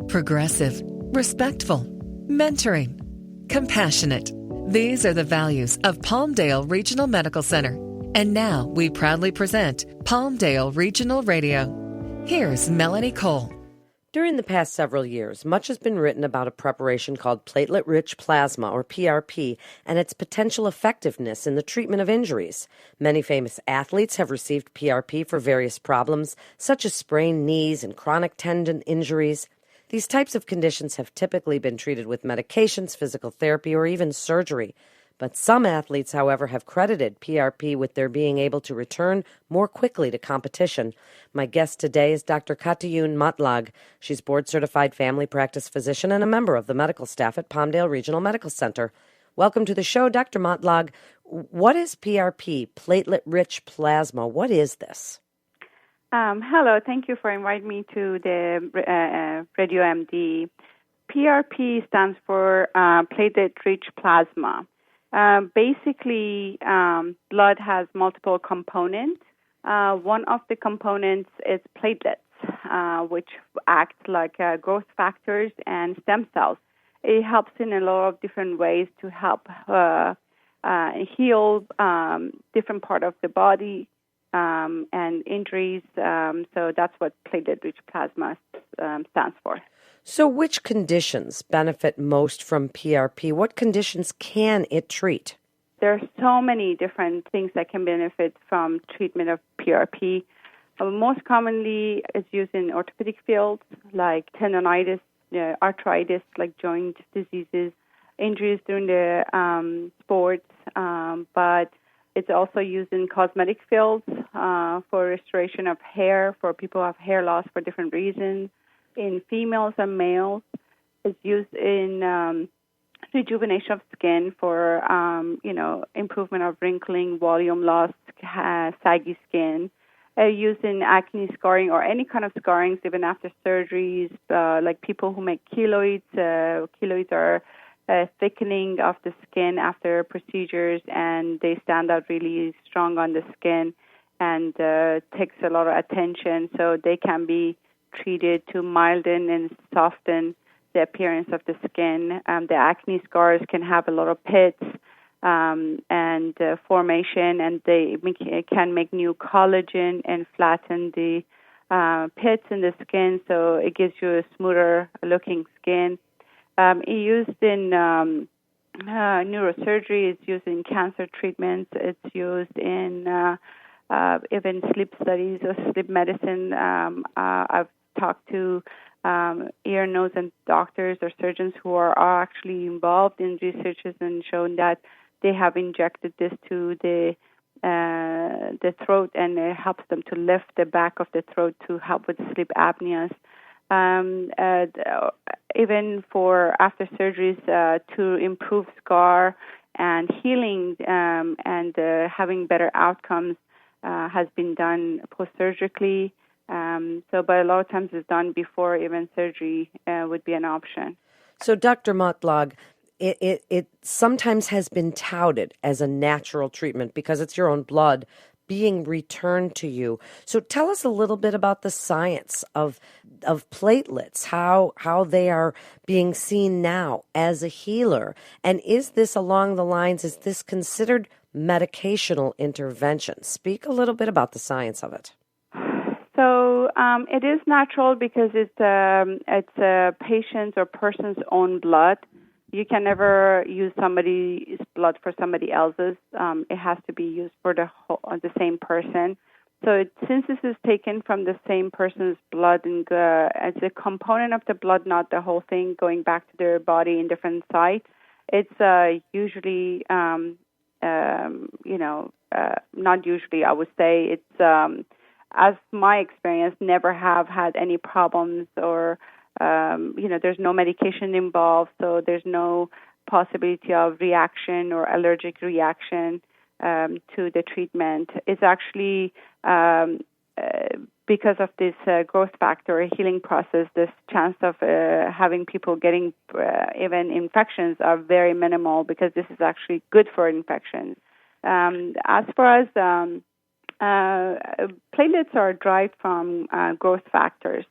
progressive, respectful, mentoring, compassionate. These are the values of Palmdale Regional Medical Center. And now we proudly present Palmdale Regional Radio. Here's Melanie Cole. During the past several years, much has been written about a preparation called Platelet-Rich plasma, or PRP, and its potential effectiveness in the treatment of injuries. Many famous athletes have received PRP for various problems, such as sprained knees and chronic tendon injuries. These types of conditions have typically been treated with medications, physical therapy, or even surgery. But some athletes, however, have credited PRP with their being able to return more quickly to competition. My guest today is Dr. Katayoun Motlagh. She's board-certified family practice physician and a member of the medical staff at Palmdale Regional Medical Center. Welcome to the show, Dr. Motlagh. What is PRP, platelet-rich plasma? What is this? Hello, thank you for inviting me to the Radio MD. PRP stands for platelet-rich plasma. Basically, blood has multiple components. One of the components is platelets, which act like growth factors and stem cells. It helps in a lot of different ways to help heal different part of the body and injuries. So that's what platelet-rich plasma stands for. So which conditions benefit most from PRP? What conditions can it treat? There are so many different things that can benefit from treatment of PRP. Most commonly, it's used in orthopedic fields like tendonitis, arthritis, like joint diseases, injuries during the sports, but it's also used in cosmetic fields for restoration of hair, for people who have hair loss for different reasons. In females and males, it's used in rejuvenation of skin for, improvement of wrinkling, volume loss, saggy skin. Used in acne scarring or any kind of scarrings, even after surgeries, like people who make keloids. Keloids are thickening of the skin after procedures, and they stand out really strong on the skin and takes a lot of attention, so they can be treated to milden and soften the appearance of the skin. The acne scars can have a lot of pits and formation, and they can make new collagen and flatten the pits in the skin, so it gives you a smoother looking skin. It's used in neurosurgery. It's used in cancer treatments. It's used in even sleep studies or sleep medicine. I've talked to ear, nose, and doctors or surgeons who are actually involved in researches and shown that they have injected this to the throat, and it helps them to lift the back of the throat to help with sleep apneas. Even for after surgeries to improve scar and healing and having better outcomes has been done post-surgically. But a lot of times it's done before even surgery would be an option. So, Dr. Motlagh, it sometimes has been touted as a natural treatment because it's your own blood being returned to you. So tell us a little bit about the science of platelets, how they are being seen now as a healer. And is this along the lines, is this considered medicational intervention? Speak a little bit about the science of it. So it is natural because it's a patient's or person's own blood. You can never use somebody's blood for somebody else's. It has to be used for the same person. So since this is taken from the same person's blood, and it's a component of the blood, not the whole thing, going back to their body in different sites, it's usually, not usually, I would say, it's, as my experience, never have had any problems or there's no medication involved, so there's no possibility of reaction or allergic reaction to the treatment. It's actually because of this growth factor healing process, this chance of having people getting even infections are very minimal because this is actually good for infections. As far as platelets are derived from growth factors.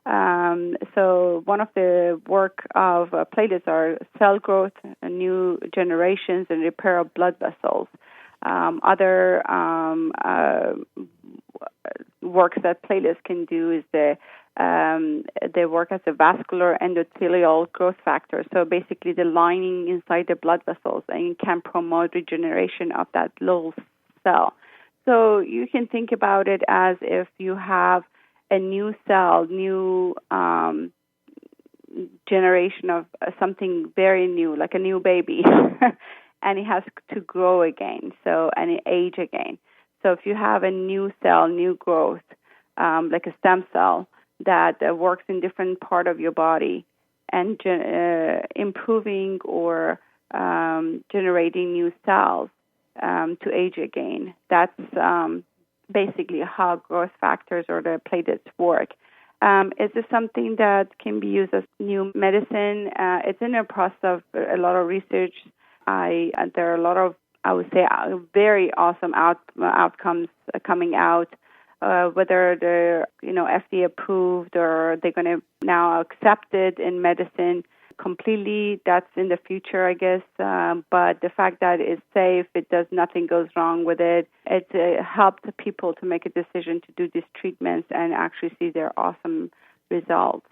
So one of the work of platelets are cell growth, new generations, and repair of blood vessels. Other works that platelets can do is they work as a vascular endothelial growth factor. So basically the lining inside the blood vessels, and can promote regeneration of that little cell. So you can think about it as if you have a new cell, new generation of something very new, like a new baby, and it has to grow again, and it age again. So if you have a new cell, new growth, like a stem cell that works in different part of your body and improving or generating new cells to age again, that's basically how growth factors or the platelets work. Is this something that can be used as new medicine? It's in a process of a lot of research. There are a lot of, I would say, very awesome outcomes coming out. Whether they're FDA approved or they're going to now accept it in medicine completely, that's in the future, I guess. But the fact that it's safe, nothing goes wrong with it. It helped people to make a decision to do these treatments and actually see their awesome results.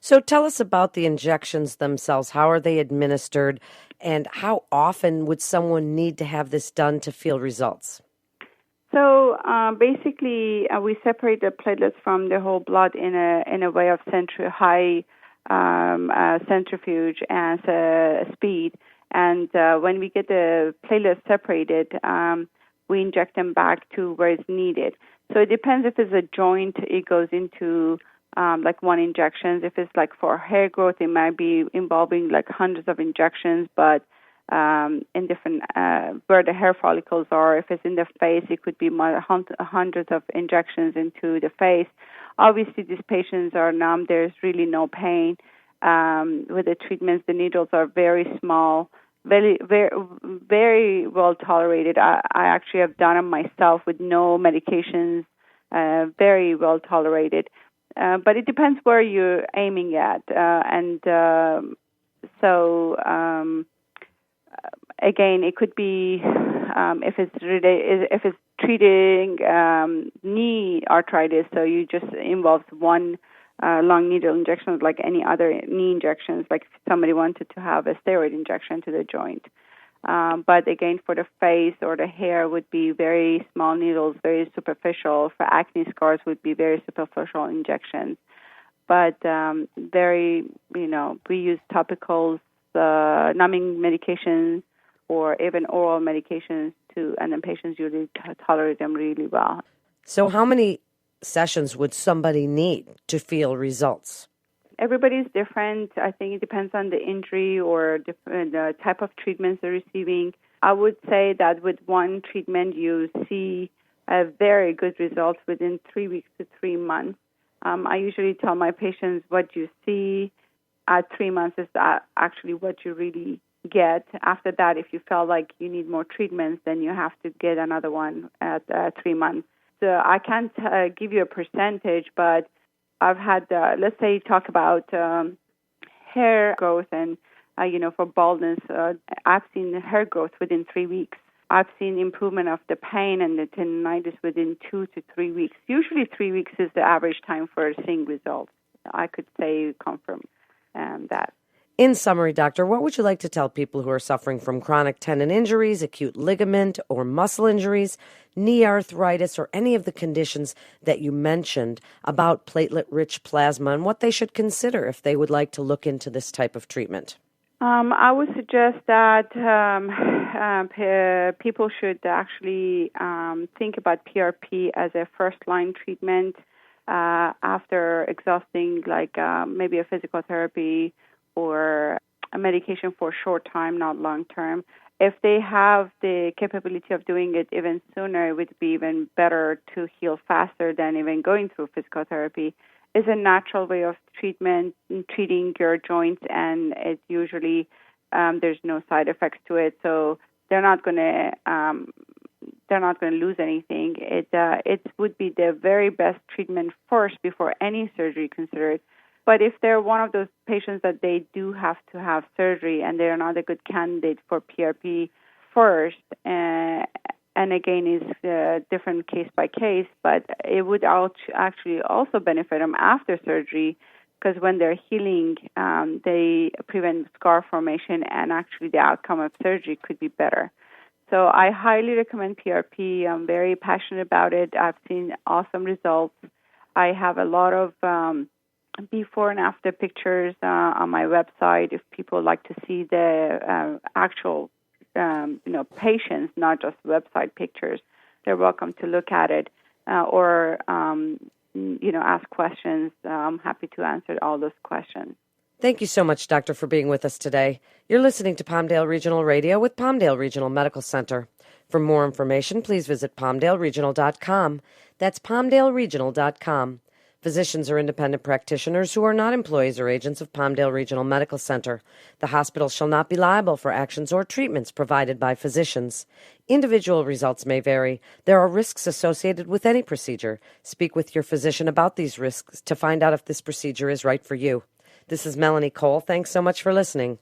So tell us about the injections themselves. How are they administered, and how often would someone need to have this done to feel results? So basically, we separate the platelets from the whole blood in a way of high centrifuge and speed. And when we get the platelets separated, we inject them back to where it's needed. So it depends if it's a joint, it goes into like one injection. If it's like for hair growth, it might be involving like hundreds of injections, but in different where the hair follicles are. If it's in the face, it could be hundreds of injections into the face. Obviously, these patients are numb. There's really no pain. With the treatments, the needles are very small, very, very, very well tolerated. I actually have done them myself with no medications, very well tolerated. But it depends where you're aiming at. Again, it could be if it's treating knee arthritis, so you just involves one long needle injection, like any other knee injections, like if somebody wanted to have a steroid injection to the joint. But again, for the face or the hair would be very small needles, very superficial. For acne scars would be very superficial injections. But we use topicals, numbing medications, or even oral medications and then patients usually tolerate them really well. So how many sessions would somebody need to feel results? Everybody's different. I think it depends on the injury or the type of treatments they're receiving. I would say that with one treatment, you see a very good result within 3 weeks to 3 months. I usually tell my patients what you see at 3 months is actually what you really get. After that, if you feel like you need more treatments, then you have to get another one at 3 months. So I can't give you a percentage, but I've had, let's say, talk about hair growth and, for baldness. I've seen hair growth within 3 weeks. I've seen improvement of the pain and the tendonitis within 2 to 3 weeks. Usually 3 weeks is the average time for seeing results. I could say confirm that. In summary, doctor, what would you like to tell people who are suffering from chronic tendon injuries, acute ligament or muscle injuries, knee arthritis, or any of the conditions that you mentioned about platelet-rich plasma and what they should consider if they would like to look into this type of treatment? I would suggest that people should actually think about PRP as a first-line treatment after exhausting maybe a physical therapy or a medication for a short time, not long term. If they have the capability of doing it even sooner, it would be even better to heal faster than even going through physical therapy. It's a natural way of treating your joints, and it usually there's no side effects to it. So they're not going to they're not going to lose anything. It would be the very best treatment first before any surgery considered. But if they're one of those patients that they do have to have surgery and they're not a good candidate for PRP first, and again, it's different case by case, but it would actually also benefit them after surgery, because when they're healing, they prevent scar formation, and actually the outcome of surgery could be better. So I highly recommend PRP. I'm very passionate about it. I've seen awesome results. I have a lot of before and after pictures on my website if people like to see the actual patients, not just website pictures. They're welcome to look at it or ask questions. I'm happy to answer all those questions. Thank you so much, Doctor, for being with us today. You're listening to Palmdale Regional Radio with Palmdale Regional Medical Center. For more information, please visit palmdaleregional.com. That's palmdaleregional.com. Physicians are independent practitioners who are not employees or agents of Palmdale Regional Medical Center. The hospital shall not be liable for actions or treatments provided by physicians. Individual results may vary. There are risks associated with any procedure. Speak with your physician about these risks to find out if this procedure is right for you. This is Melanie Cole. Thanks so much for listening.